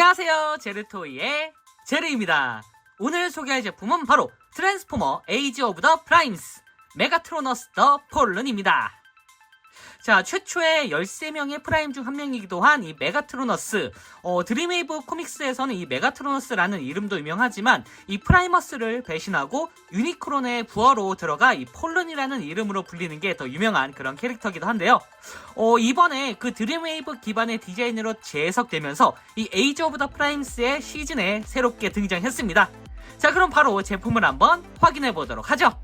안녕하세요, 제르토이의 제르입니다. 오늘 소개할 제품은 바로 트랜스포머 에이지 오브 더 프라임스 메가트로너스 더 폴른입니다. 자, 최초의 13명의 프라임 중 한 명이기도 한 이 메가트로너스. 드림웨이브 코믹스에서는 이 메가트로너스라는 이름도 유명하지만 이 프라이머스를 배신하고 유니크론의 부하로 들어가 이 폴른이라는 이름으로 불리는 게 더 유명한 그런 캐릭터이기도 한데요. 이번에 그 드림웨이브 기반의 디자인으로 재해석되면서 이 에이지 오브 더 프라임스의 시즌에 새롭게 등장했습니다. 자, 그럼 바로 제품을 한번 확인해 보도록 하죠.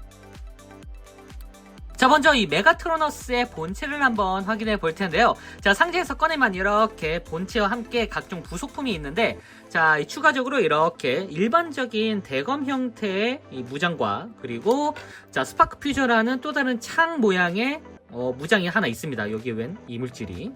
자, 먼저 이 메가트로너스의 본체를 한번 확인해 볼 텐데요. 자, 상자에서 꺼내면 이렇게 본체와 함께 각종 부속품이 있는데, 자, 추가적으로 이렇게 일반적인 대검 형태의 이 무장과, 그리고 자, 스파크 퓨저라는 또 다른 창 모양의 무장이 하나 있습니다. 여기에 웬 이물질이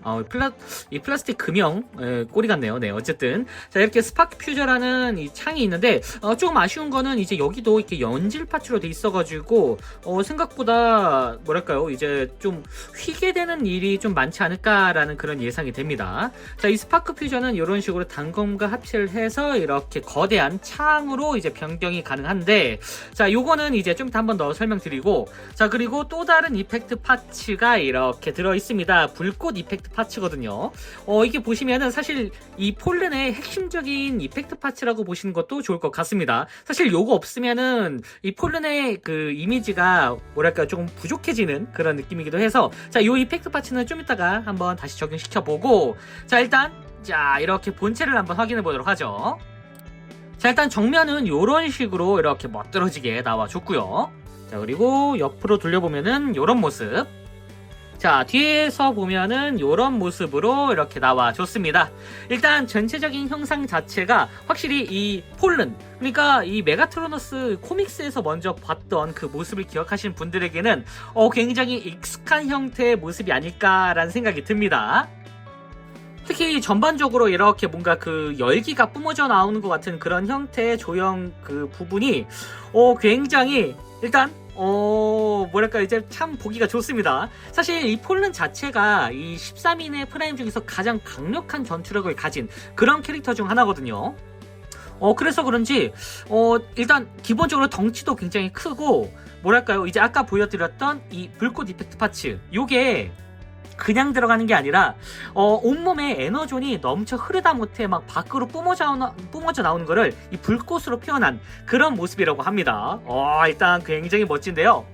이 플라스틱 금형 꼬리 같네요. 네, 어쨌든 자, 이렇게 스파크 퓨저라는 이 창이 있는데 조금 아쉬운 거는 이제 여기도 이렇게 연질 파츠로 돼 있어가지고 생각보다 뭐랄까요, 이제 좀 휘게 되는 일이 좀 많지 않을까라는 그런 예상이 됩니다. 자, 이 스파크 퓨저는 이런 식으로 단검과 합체를 해서 이렇게 거대한 창으로 이제 변경이 가능한데, 자, 요거는 이제 좀 이따 한 번 더 설명드리고, 자, 그리고 또 다른 이펙트 파츠 가 이렇게 들어있습니다. 불꽃 이펙트 파츠거든요. 이게 보시면은 사실 이 폴른의 핵심적인 이펙트 파츠라고 보시는 것도 좋을 것 같습니다. 사실 요거 없으면은 이 폴른의 그 이미지가 뭐랄까 조금 부족해지는 그런 느낌이기도 해서, 자, 요 이펙트 파츠는 좀 이따가 한번 다시 적용시켜보고, 자, 일단 자, 이렇게 본체를 한번 확인해 보도록 하죠. 자, 일단 정면은 요런 식으로 이렇게 멋들어지게 나와줬고요. 자, 그리고 옆으로 돌려보면은 요런 모습. 자, 뒤에서 보면은 요런 모습으로 이렇게 나와줬습니다. 일단 전체적인 형상 자체가 확실히 이 폴른, 그러니까 이 메가트로너스 코믹스에서 먼저 봤던 그 모습을 기억하시는 분들에게는 굉장히 익숙한 형태의 모습이 아닐까라는 생각이 듭니다. 특히 전반적으로 이렇게 뭔가 그 열기가 뿜어져 나오는 것 같은 그런 형태의 조형 그 부분이 굉장히 일단 뭐랄까 이제 참 보기가 좋습니다. 사실 이 폴른 자체가 이 13인의 프라임 중에서 가장 강력한 전투력을 가진 그런 캐릭터 중 하나거든요. 그래서 그런지 일단 기본적으로 덩치도 굉장히 크고, 뭐랄까요, 이제 아까 보여드렸던 이 불꽃 이펙트 파츠, 요게 그냥 들어가는 게 아니라 온몸에 에너존이 넘쳐 흐르다 못해 막 밖으로 뿜어져 나오는 거를 이 불꽃으로 표현한 그런 모습이라고 합니다. 일단 굉장히 멋진데요.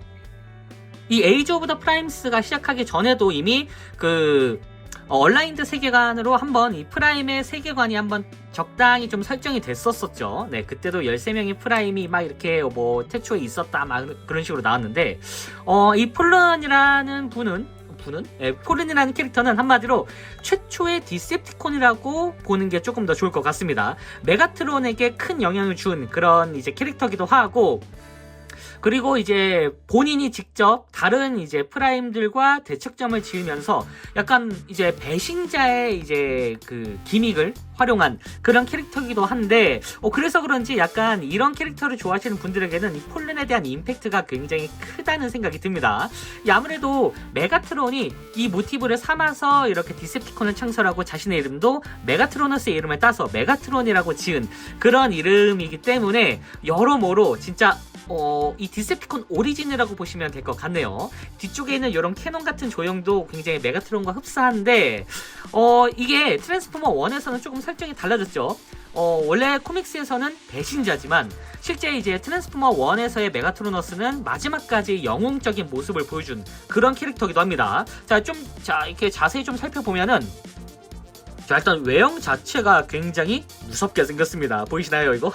이 에이지 오브 더 프라임스가 시작하기 전에도 이미 그 얼라인드 세계관으로 한번 이 프라임의 세계관이 한번 적당히 좀 설정이 됐었었죠. 네, 그때도 13명의 프라임이 막 이렇게 뭐 태초에 있었다 막 그런 식으로 나왔는데, 이 폴른이라는 폴른이라는 캐릭터는 한마디로 최초의 디셉티콘이라고 보는 게 조금 더 좋을 것 같습니다. 메가트론에게 큰 영향을 준 그런 이제 캐릭터기도 하고, 그리고 이제 본인이 직접 다른 이제 프라임들과 대척점을 지으면서 약간 이제 배신자의 이제 그 기믹을 활용한 그런 캐릭터이기도 한데, 그래서 그런지 약간 이런 캐릭터를 좋아하시는 분들에게는 이 폴른에 대한 임팩트가 굉장히 크다는 생각이 듭니다. 아무래도 메가트론이 이 모티브를 삼아서 이렇게 디셉티콘을 창설하고 자신의 이름도 메가트로너스의 이름을 따서 메가트론이라고 지은 그런 이름이기 때문에 여러모로 진짜 이 디셉티콘 오리진이라고 보시면 될 것 같네요. 뒤쪽에 있는 이런 캐논 같은 조형도 굉장히 메가트론과 흡사한데, 이게 트랜스포머 1에서는 조금 설정이 달라졌죠. 원래 코믹스에서는 배신자지만 실제 이제 트랜스포머 1에서의 메가트로너스는 마지막까지 영웅적인 모습을 보여준 그런 캐릭터이기도 합니다. 자, 이렇게 자세히 좀 살펴보면은, 자, 일단 외형 자체가 굉장히 무섭게 생겼습니다. 보이시나요, 이거?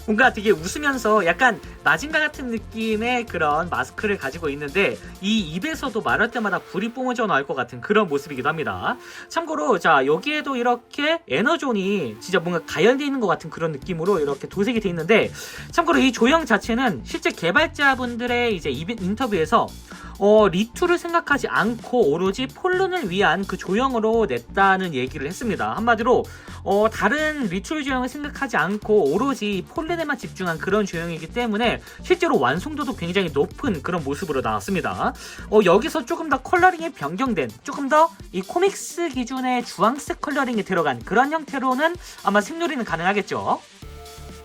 뭔가 되게 웃으면서 약간 마징가 같은 느낌의 그런 마스크를 가지고 있는데, 이 입에서도 말할 때마다 불이 뿜어져 나올 것 같은 그런 모습이기도 합니다. 참고로 자, 여기에도 이렇게 에너존이 진짜 뭔가 가열되어 있는 것 같은 그런 느낌으로 이렇게 도색이 되어 있는데, 참고로 이 조형 자체는 실제 개발자분들의 이제 인터뷰에서 리투를 생각하지 않고 오로지 폴른을 위한 그 조형으로 냈다는 얘기를 했습니다. 한마디로 다른 리툴 조형을 생각하지 않고 오로지 폴른에만 집중한 그런 조형이기 때문에 실제로 완성도도 굉장히 높은 그런 모습으로 나왔습니다. 여기서 조금 더 컬러링이 변경된, 조금 더 이 코믹스 기준의 주황색 컬러링이 들어간 그런 형태로는 아마 생놀이는 가능하겠죠.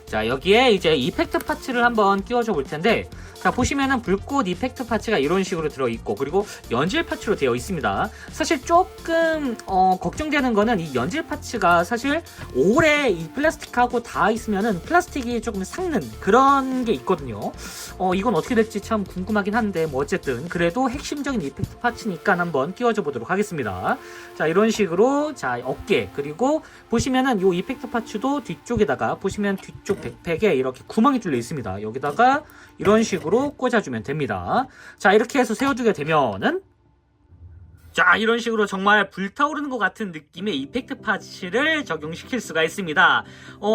자, 여기에 이제 이펙트 파츠를 한번 끼워줘 볼 텐데, 자, 보시면은 불꽃 이펙트 파츠가 이런 식으로 들어있고, 그리고 연질 파츠로 되어 있습니다. 사실 조금 걱정되는 거는 이 연질 파츠가 사실 오래 이 플라스틱하고 닿아 있으면은 플라스틱이 조금 삭는 그런 게 있거든요. 이건 어떻게 될지 참 궁금하긴 한데, 뭐 어쨌든 그래도 핵심적인 이펙트 파츠니까 한번 끼워줘 보도록 하겠습니다. 자, 이런 식으로, 자, 어깨, 그리고 보시면은 이 이펙트 파츠도 뒤쪽에다가 보시면 뒤쪽 백팩에 이렇게 구멍이 뚫려 있습니다. 여기다가 이런 식으로 꽂아주면 됩니다. 자, 이렇게 해서 세워두게 되면은, 자, 이런 식으로 정말 불타오르는 것 같은 느낌의 이펙트 파츠를 적용시킬 수가 있습니다.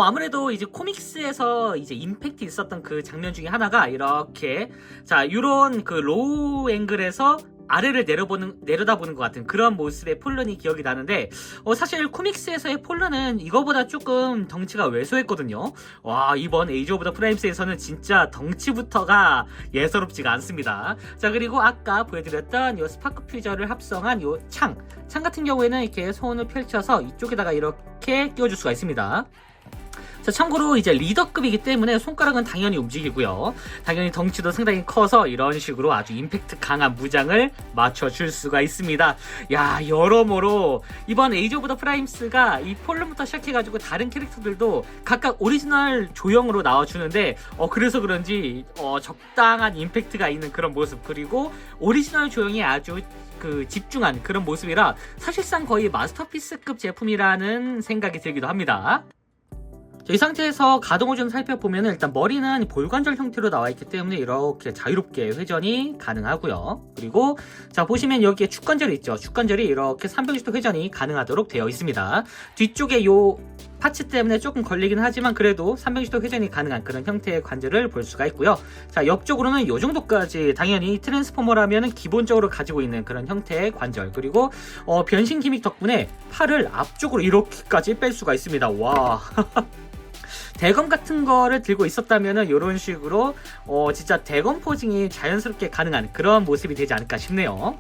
아무래도 이제 코믹스에서 이제 임팩트 있었던 그 장면 중에 하나가 이렇게, 자, 이런 그 로우 앵글에서 아래를 내려다보는 것 같은 그런 모습의 폴른이 기억이 나는데, 사실 코믹스에서의 폴른은 이거보다 조금 덩치가 왜소했거든요. 와, 이번 에이지 오브 더 프라임스에서는 진짜 덩치부터가 예사롭지가 않습니다. 자, 그리고 아까 보여드렸던 이 스파크 퓨저를 합성한 이 창 같은 경우에는 이렇게 손을 펼쳐서 이쪽에다가 이렇게 끼워줄 수가 있습니다. 자, 참고로 이제 리더급이기 때문에 손가락은 당연히 움직이고요. 당연히 덩치도 상당히 커서 이런 식으로 아주 임팩트 강한 무장을 맞춰줄 수가 있습니다. 야, 여러모로 이번 에이지 오브 더 프라임스가 이 폴른부터 시작해가지고 다른 캐릭터들도 각각 오리지널 조형으로 나와주는데, 그래서 그런지 적당한 임팩트가 있는 그런 모습, 그리고 오리지널 조형이 아주 그 집중한 그런 모습이라 사실상 거의 마스터피스급 제품이라는 생각이 들기도 합니다. 이 상태에서 가동을 좀 살펴보면 일단 머리는 볼관절 형태로 나와 있기 때문에 이렇게 자유롭게 회전이 가능하고요. 그리고 자, 보시면 여기에 축관절이 있죠. 축관절이 이렇게 360도 회전이 가능하도록 되어 있습니다. 뒤쪽에 요 파츠 때문에 조금 걸리긴 하지만 그래도 360도 회전이 가능한 그런 형태의 관절을 볼 수가 있고요. 자, 옆쪽으로는 이 정도까지 당연히 트랜스포머라면 기본적으로 가지고 있는 그런 형태의 관절, 그리고 변신 기믹 덕분에 팔을 앞쪽으로 이렇게까지 뺄 수가 있습니다. 와. 대검 같은 거를 들고 있었다면은 이런 식으로 진짜 대검 포징이 자연스럽게 가능한 그런 모습이 되지 않을까 싶네요.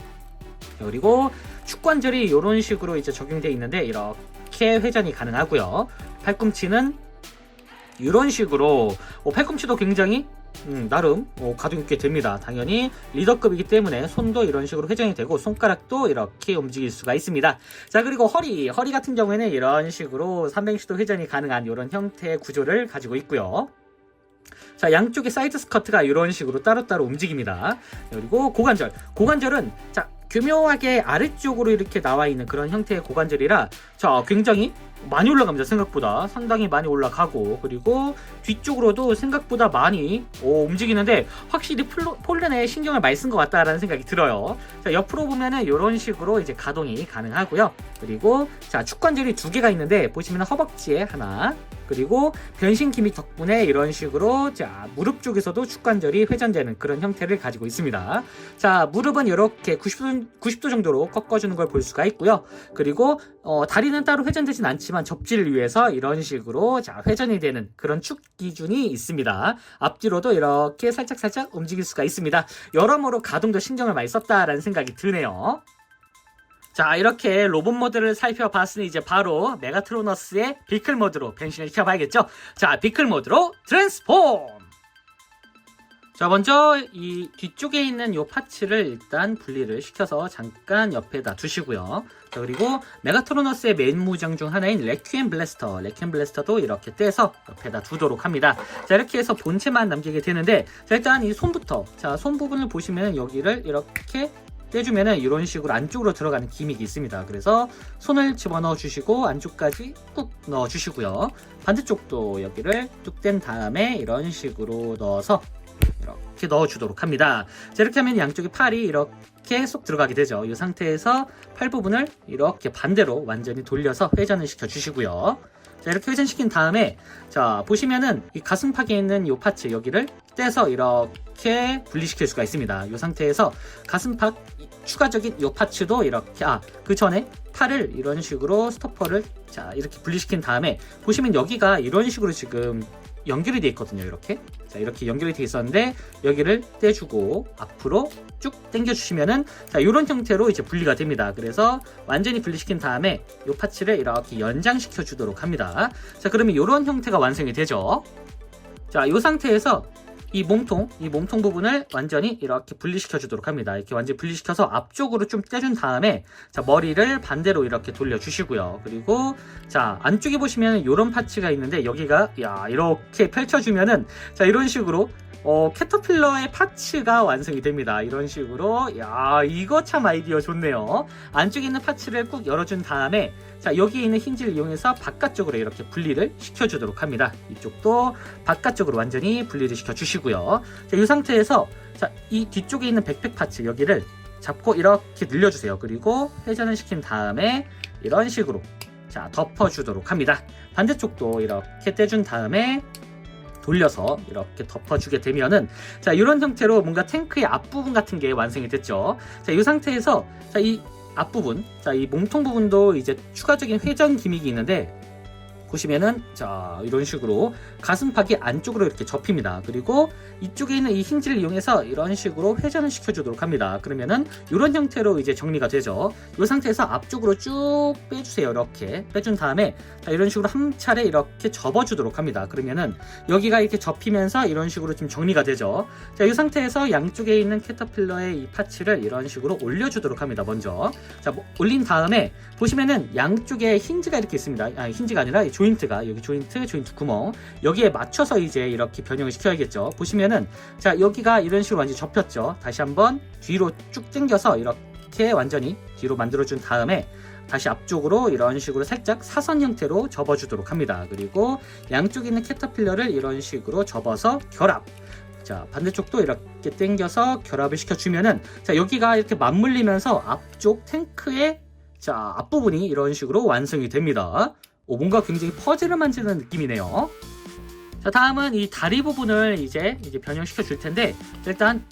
그리고 축관절이 이런 식으로 이제 적용되어 있는데 이렇게 회전이 가능하고요. 팔꿈치는 이런 식으로 팔꿈치도 굉장히 나름 가동 있게 됩니다. 당연히 리더급이기 때문에 손도 이런 식으로 회전이 되고 손가락도 이렇게 움직일 수가 있습니다. 자, 그리고 허리 같은 경우에는 이런 식으로 360도 회전이 가능한 이런 형태의 구조를 가지고 있고요. 자, 양쪽의 사이드 스커트가 이런 식으로 따로따로 움직입니다. 그리고 고관절은 자, 교묘하게 아래쪽으로 이렇게 나와 있는 그런 형태의 고관절이라 자, 굉장히 많이 올라갑니다. 생각보다 상당히 많이 올라가고, 그리고 뒤쪽으로도 생각보다 많이 움직이는데 확실히 폴른에 신경을 많이 쓴 것 같다라는 생각이 들어요. 자, 옆으로 보면은 이런 식으로 이제 가동이 가능하고요. 그리고 자, 축관절이 두 개가 있는데 보시면 허벅지에 하나, 그리고 변신 기믹 덕분에 이런 식으로 자, 무릎 쪽에서도 축관절이 회전되는 그런 형태를 가지고 있습니다. 자, 무릎은 이렇게 90도 정도로 꺾어주는 걸 볼 수가 있고요. 그리고 다리는 따로 회전되진 않지만 접지를 위해서 이런 식으로 자, 회전이 되는 그런 축 기준이 있습니다. 앞뒤로도 이렇게 살짝 움직일 수가 있습니다. 여러모로 가동도 신경을 많이 썼다라는 생각이 드네요. 자, 이렇게 로봇 모드를 살펴봤으니 이제 바로 메가트로너스의 비클 모드로 변신을 시켜봐야겠죠. 자, 비클 모드로 트랜스폼! 자, 먼저 이 뒤쪽에 있는 이 파츠를 일단 분리를 시켜서 잠깐 옆에다 두시고요. 자, 그리고 메가트로너스의 메인 무장 중 하나인 레퀴엠 블래스터도 이렇게 떼서 옆에다 두도록 합니다. 자, 이렇게 해서 본체만 남기게 되는데, 자, 일단 이 손부터, 자, 손 부분을 보시면 여기를 이렇게 떼주면은 이런 식으로 안쪽으로 들어가는 기믹이 있습니다. 그래서 손을 집어넣어 주시고 안쪽까지 꾹 넣어 주시고요. 반대쪽도 여기를 뚝 뗀 다음에 이런 식으로 넣어서 이렇게 넣어주도록 합니다. 자, 이렇게 하면 양쪽에 팔이 이렇게 쏙 들어가게 되죠. 이 상태에서 팔 부분을 이렇게 반대로 완전히 돌려서 회전을 시켜주시고요. 자, 이렇게 회전시킨 다음에 자 보시면은 이 가슴팍에 있는 이 파츠 여기를 떼서 이렇게 분리시킬 수가 있습니다. 이 상태에서 가슴팍 추가적인 이 파츠도 이렇게 그 전에 팔을 이런 식으로 스토퍼를 자 이렇게 분리시킨 다음에 보시면 여기가 이런 식으로 지금 연결이 되어 있거든요. 이렇게 자 이렇게 연결이 되어 있었는데 여기를 떼주고 앞으로 쭉 당겨 주시면은 자 이런 형태로 이제 분리가 됩니다. 그래서 완전히 분리시킨 다음에 이 파츠를 이렇게 연장시켜 주도록 합니다. 자 그러면 이런 형태가 완성이 되죠. 자 이 상태에서 이 몸통 부분을 완전히 이렇게 분리시켜 주도록 합니다. 이렇게 완전히 분리시켜서 앞쪽으로 좀 떼준 다음에 자 머리를 반대로 이렇게 돌려 주시고요. 그리고 자 안쪽에 보시면 이런 파츠가 있는데 여기가 이렇게 펼쳐주면은 자 이런 식으로 캐터필러의 파츠가 완성이 됩니다. 이런 식으로 이거 참 아이디어 좋네요. 안쪽에 있는 파츠를 꾹 열어준 다음에 자 여기에 있는 힌지를 이용해서 바깥쪽으로 이렇게 분리를 시켜주도록 합니다. 이쪽도 바깥쪽으로 완전히 분리를 시켜주시고요. 자, 이 상태에서 자, 이 뒤쪽에 있는 백팩 파츠 여기를 잡고 이렇게 늘려주세요. 그리고 회전을 시킨 다음에 이런 식으로 자 덮어주도록 합니다. 반대쪽도 이렇게 떼준 다음에 돌려서 이렇게 덮어주게 되면은 자 이런 형태로 뭔가 탱크의 앞부분 같은 게 완성이 됐죠. 자 이 상태에서 자 이 앞부분 자 이 몸통 부분도 이제 추가적인 회전 기믹이 있는데 보시면은 자 이런 식으로 가슴팍이 안쪽으로 이렇게 접힙니다. 그리고 이쪽에 있는 이 힌지를 이용해서 이런 식으로 회전을 시켜주도록 합니다. 그러면은 이런 형태로 이제 정리가 되죠. 이 상태에서 앞쪽으로 쭉 빼주세요. 이렇게 빼준 다음에 자 이런 식으로 한 차례 이렇게 접어주도록 합니다. 그러면은 여기가 이렇게 접히면서 이런 식으로 좀 정리가 되죠. 자 이 상태에서 양쪽에 있는 캐터필러의 이 파츠를 이런 식으로 올려주도록 합니다. 먼저 자 올린 다음에 보시면은 양쪽에 힌지가 이렇게 있습니다. 힌지가 아니라 조인트가 여기 조인트 구멍 여기에 맞춰서 이제 이렇게 변형을 시켜야겠죠. 보시면은 자 여기가 이런 식으로 완전히 접혔죠. 다시 한번 뒤로 쭉 당겨서 이렇게 완전히 뒤로 만들어준 다음에 다시 앞쪽으로 이런 식으로 살짝 사선 형태로 접어주도록 합니다. 그리고 양쪽에 있는 캐터필러를 이런 식으로 접어서 결합 자 반대쪽도 이렇게 당겨서 결합을 시켜주면은 자 여기가 이렇게 맞물리면서 앞쪽 탱크의 자 앞부분이 이런 식으로 완성이 됩니다. 뭔가 굉장히 퍼즐을 만지는 느낌이네요. 자 다음은 이 다리 부분을 이제 변형시켜 줄 텐데 일단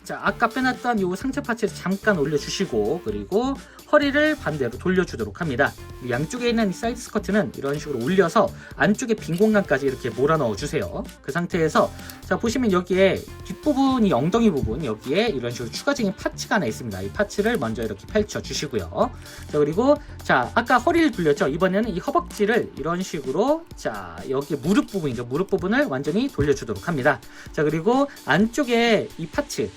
자 아까 빼놨던 이 상체 파츠에서 잠깐 올려주시고 그리고 허리를 반대로 돌려주도록 합니다. 양쪽에 있는 이 사이드 스커트는 이런 식으로 올려서 안쪽에 빈 공간까지 이렇게 몰아 넣어 주세요. 그 상태에서 자 보시면 여기에 뒷부분 이 엉덩이 부분 여기에 이런 식으로 추가적인 파츠가 하나 있습니다. 이 파츠를 먼저 이렇게 펼쳐 주시고요. 자 그리고 자 아까 허리를 돌렸죠. 이번에는 이 허벅지를 이런 식으로 자 여기 무릎 부분이죠. 무릎 부분을 완전히 돌려주도록 합니다. 자 그리고 안쪽에 이 파츠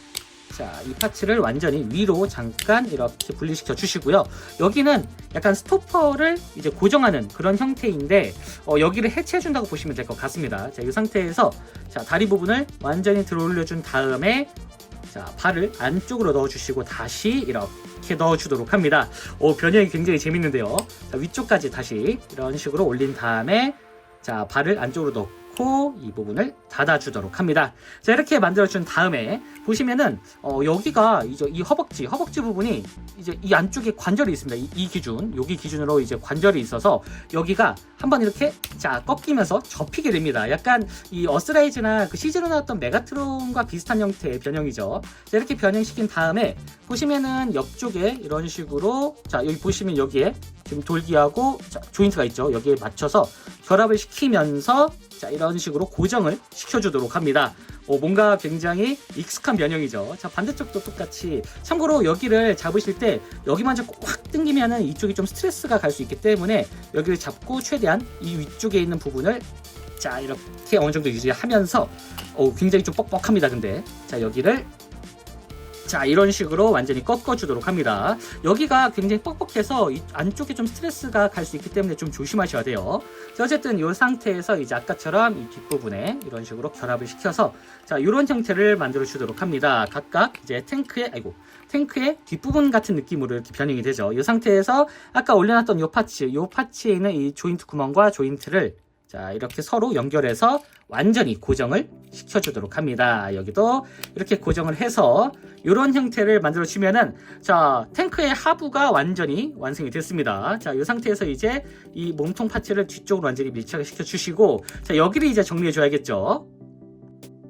자, 이 파츠를 완전히 위로 잠깐 이렇게 분리시켜 주시고요. 여기는 약간 스토퍼를 이제 고정하는 그런 형태인데 여기를 해체해 준다고 보시면 될 것 같습니다. 자, 이 상태에서 자, 다리 부분을 완전히 들어 올려 준 다음에 자, 발을 안쪽으로 넣어 주시고 다시 이렇게 넣어 주도록 합니다. 변형이 굉장히 재밌는데요. 자, 위쪽까지 다시 이런 식으로 올린 다음에 자, 발을 안쪽으로 넣고 이 부분을 닫아주도록 합니다. 자 이렇게 만들어준 다음에 보시면은 여기가 이제 이 허벅지 부분이 이제 이 안쪽에 관절이 있습니다. 여기 기준으로 이제 관절이 있어서 여기가 한번 이렇게 자 꺾이면서 접히게 됩니다. 약간 이 어스라이즈나 그 시즈로 나왔던 메가트론과 비슷한 형태의 변형이죠. 자 이렇게 변형시킨 다음에 보시면은 옆쪽에 이런 식으로 자 여기 보시면 여기에 지금 돌기하고 자, 조인트가 있죠. 여기에 맞춰서 결합을 시키면서 자 이런 식으로 고정을 시켜주도록 합니다. 뭔가 굉장히 익숙한 변형이죠. 자 반대쪽도 똑같이 참고로 여기를 잡으실 때 여기만 잡고 확 당기면은 이쪽이 좀 스트레스가 갈 수 있기 때문에 여기를 잡고 최대한 이 위쪽에 있는 부분을 자 이렇게 어느 정도 유지하면서 굉장히 좀 뻑뻑합니다. 근데 자 여기를 자 이런 식으로 완전히 꺾어주도록 합니다. 여기가 굉장히 뻑뻑해서 이 안쪽에 좀 스트레스가 갈 수 있기 때문에 좀 조심하셔야 돼요. 자, 어쨌든 이 상태에서 이제 아까처럼 이 뒷부분에 이런 식으로 결합을 시켜서 자 이런 형태를 만들어 주도록 합니다. 각각 이제 탱크의 뒷부분 같은 느낌으로 이렇게 변형이 되죠. 이 상태에서 아까 올려놨던 이 파츠에 있는 이 조인트 구멍과 조인트를 자, 이렇게 서로 연결해서 완전히 고정을 시켜주도록 합니다. 여기도 이렇게 고정을 해서 이런 형태를 만들어주면은, 자, 탱크의 하부가 완전히 완성이 됐습니다. 자, 이 상태에서 이제 이 몸통 파츠를 뒤쪽으로 완전히 밀착을 시켜주시고, 자, 여기를 이제 정리해줘야겠죠.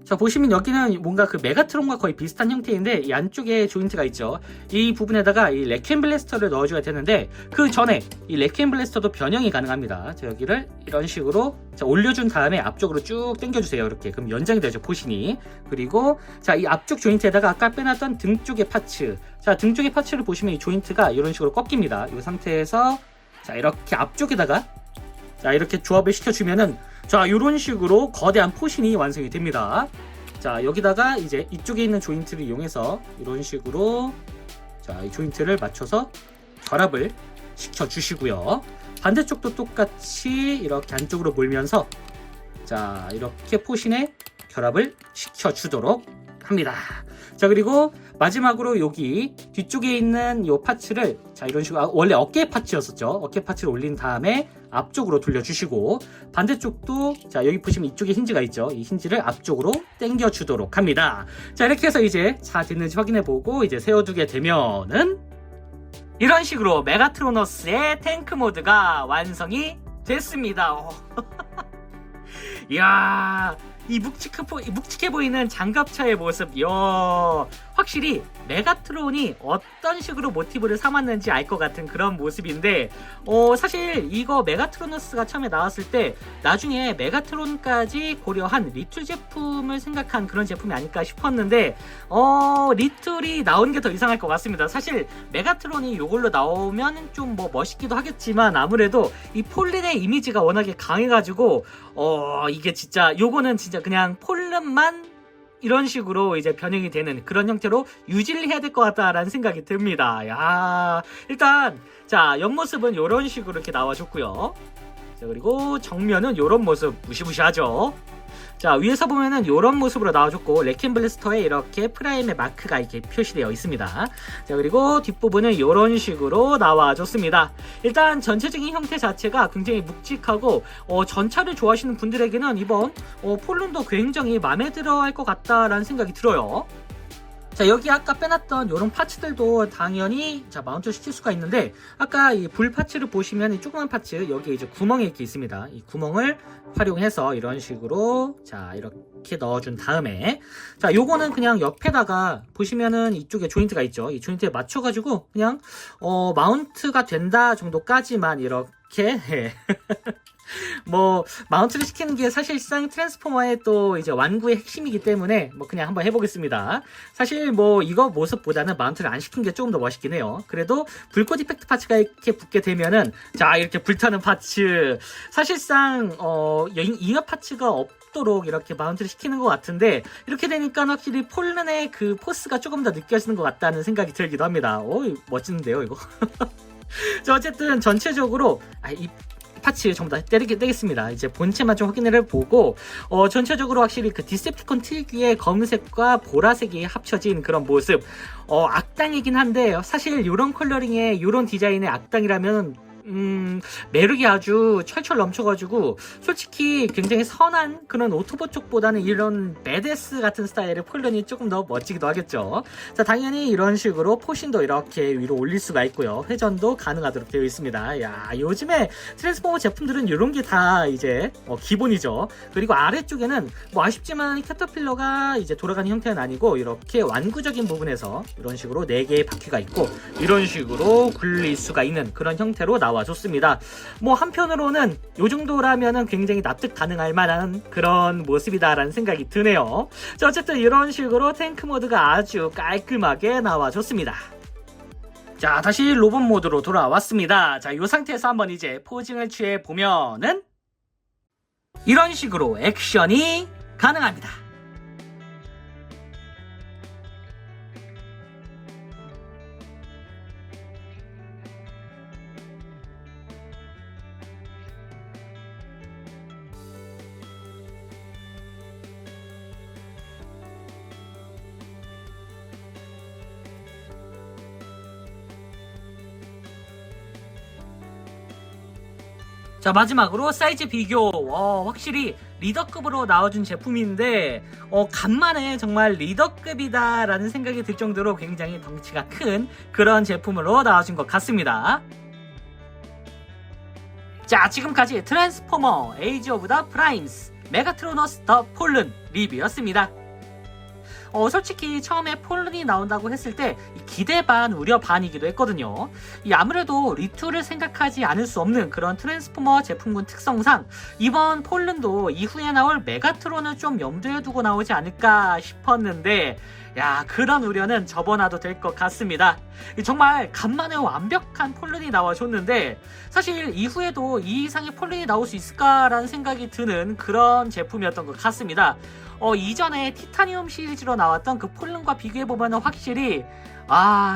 자, 보시면 여기는 뭔가 그 메가트론과 거의 비슷한 형태인데 이 안쪽에 조인트가 있죠. 이 부분에다가 이 레퀴엠 블래스터를 넣어줘야 되는데 그 전에 이 레퀴엠 블래스터도 변형이 가능합니다. 자, 여기를 이런 식으로 자, 올려준 다음에 앞쪽으로 쭉 당겨주세요. 이렇게. 그럼 연장이 되죠, 포신이. 그리고 자, 이 앞쪽 조인트에다가 아까 빼놨던 등 쪽의 파츠. 자, 등 쪽의 파츠를 보시면 이 조인트가 이런 식으로 꺾입니다. 이 상태에서 자, 이렇게 앞쪽에다가 자, 이렇게 조합을 시켜주면은 자, 이런 식으로 거대한 포신이 완성이 됩니다. 자, 여기다가 이제 이쪽에 있는 조인트를 이용해서 이런 식으로 자, 이 조인트를 맞춰서 결합을 시켜주시고요. 반대쪽도 똑같이 이렇게 안쪽으로 몰면서 자, 이렇게 포신에 결합을 시켜주도록 합니다. 자, 그리고 마지막으로 여기 뒤쪽에 있는 이 파츠를 자, 이런 식으로 원래 어깨 파츠였었죠. 어깨 파츠를 올린 다음에 앞쪽으로 돌려주시고 반대쪽도 자, 여기 보시면 이쪽에 힌지가 있죠. 이 힌지를 앞쪽으로 당겨 주도록 합니다. 자, 이렇게 해서 이제 잘 됐는지 확인해보고 이제 세워두게 되면은 이런 식으로 메가트로너스의 탱크 모드가 완성이 됐습니다. 이야, 이 묵직해 보이는 장갑차의 모습, 이야, 확실히 메가트론이 어떤 식으로 모티브를 삼았는지 알 것 같은 그런 모습인데, 사실 이거 메가트로너스가 처음에 나왔을 때 나중에 메가트론까지 고려한 리툴 제품을 생각한 그런 제품이 아닐까 싶었는데, 리툴이 나온 게 더 이상할 것 같습니다. 사실 메가트론이 이걸로 나오면 좀 뭐 멋있기도 하겠지만 아무래도 이 폴린의 이미지가 워낙에 강해가지고 이게 진짜 요거는 진짜 그냥 폴른만 이런 식으로 이제 변형이 되는 그런 형태로 유지를 해야 될 것 같다라는 생각이 듭니다. 야, 일단 자, 옆모습은 이런 식으로 이렇게 나와줬고요. 자, 그리고 정면은 이런 모습 무시무시하죠. 자, 위에서 보면은 이런 모습으로 나와줬고 레퀴엠 블래스터에 이렇게 프라임의 마크가 이렇게 표시되어 있습니다. 자, 그리고 뒷부분은 이런 식으로 나와줬습니다. 일단 전체적인 형태 자체가 굉장히 묵직하고 전차를 좋아하시는 분들에게는 이번 폴론도 굉장히 마음에 들어 할 것 같다라는 생각이 들어요. 자, 여기 아까 빼놨던 이런 파츠들도 당연히 자, 마운트 시킬 수가 있는데 아까 이 불 파츠를 보시면 이 조그만 파츠 여기에 이제 구멍이 이렇게 있습니다. 이 구멍을 활용해서 이런 식으로 자, 이렇게 넣어준 다음에 자, 요거는 그냥 옆에다가 보시면은 이쪽에 조인트가 있죠. 이 조인트에 맞춰가지고 그냥 마운트가 된다 정도까지만 이렇게 뭐 마운트를 시키는 게 사실상 트랜스포머의 또 이제 완구의 핵심이기 때문에 뭐 그냥 한번 해보겠습니다. 사실 뭐 이거 모습보다는 마운트를 안 시킨 게 조금 더 멋있긴 해요. 그래도 불꽃 이펙트 파츠가 이렇게 붙게 되면은 자, 이렇게 불타는 파츠 사실상 잉여 파츠가 없도록 이렇게 마운트를 시키는 것 같은데 이렇게 되니까 확실히 폴른의 그 포스가 조금 더 느껴지는 것 같다는 생각이 들기도 합니다. 멋진데요 이거. 자, 어쨌든 전체적으로 이 파츠 전부 다 떼겠습니다. 이제 본체만 좀 확인을 보고 전체적으로 확실히 그 디셉티콘 특유의 검은색과 보라색이 합쳐진 그런 모습 악당이긴 한데 사실 이런 컬러링의 이런 디자인의 악당이라면 매력이 아주 철철 넘쳐가지고 솔직히 굉장히 선한 그런 오토보 쪽보다는 이런 베데스 같은 스타일의 폴런이 조금 더 멋지기도 하겠죠. 자, 당연히 이런 식으로 포신도 이렇게 위로 올릴 수가 있고요. 회전도 가능하도록 되어 있습니다. 야, 요즘에 트랜스포머 제품들은 이런 게 다 이제 기본이죠. 그리고 아래쪽에는 뭐 아쉽지만 캐터필러가 이제 돌아가는 형태는 아니고 이렇게 완구적인 부분에서 이런 식으로 4개의 바퀴가 있고 이런 식으로 굴릴 수가 있는 그런 형태로 나와줬습니다. 뭐 한편으로는 요 정도라면은 굉장히 납득 가능할 만한 그런 모습이다라는 생각이 드네요. 자, 어쨌든 이런 식으로 탱크 모드가 아주 깔끔하게 나와줬습니다. 자, 다시 로봇 모드로 돌아왔습니다. 자, 이 상태에서 한번 이제 포징을 취해 보면은 이런 식으로 액션이 가능합니다. 자, 마지막으로 사이즈 비교. 확실히 리더급으로 나와준 제품인데 간만에 정말 리더급이다라는 생각이 들 정도로 굉장히 덩치가 큰 그런 제품으로 나와준 것 같습니다. 자, 지금까지 트랜스포머 에이지 오브 더 프라임스 메가트로너스 더 폴른 리뷰였습니다. 솔직히 처음에 폴른이 나온다고 했을 때 기대 반 우려 반이기도 했거든요. 아무래도 리툴을 생각하지 않을 수 없는 그런 트랜스포머 제품군 특성상 이번 폴른도 이후에 나올 메가트론을 좀 염두에 두고 나오지 않을까 싶었는데 그런 우려는 접어놔도 될 것 같습니다. 정말 간만에 완벽한 폴른이 나와줬는데 사실 이후에도 이 이상의 폴른이 나올 수 있을까라는 생각이 드는 그런 제품이었던 것 같습니다. 이전에 티타늄 시리즈로 나왔던 그 폴른과 비교해보면 확실히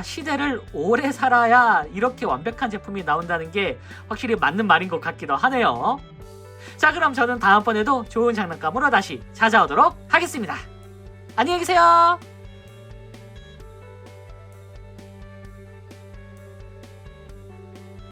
시대를 오래 살아야 이렇게 완벽한 제품이 나온다는 게 확실히 맞는 말인 것 같기도 하네요. 자, 그럼 저는 다음번에도 좋은 장난감으로 다시 찾아오도록 하겠습니다. 안녕히 계세요.